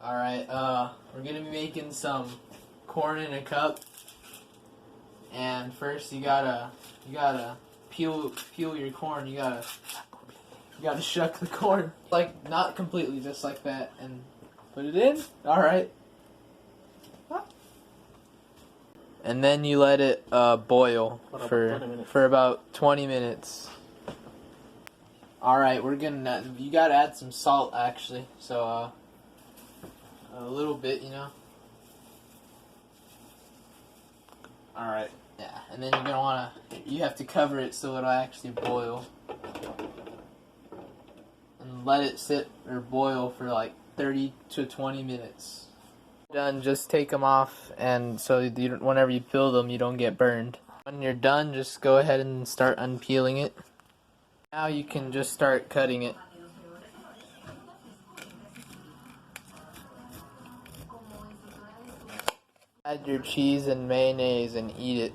Alright, we're gonna be making some corn in a cup. And first you gotta peel your corn. You gotta shuck the corn. Like, not completely, just like that, and put it in. Alright. And then you let it boil for about 20 minutes. Alright, you gotta add some salt actually. So a little bit, you know. Alright. Yeah, and then you have to cover it so it'll actually boil. And let it sit or boil for like 30 to 20 minutes. Done, just take them off, and so whenever you peel them, you don't get burned. When you're done, just go ahead and start unpeeling it. Now you can just start cutting it. Add your cheese and mayonnaise and eat it.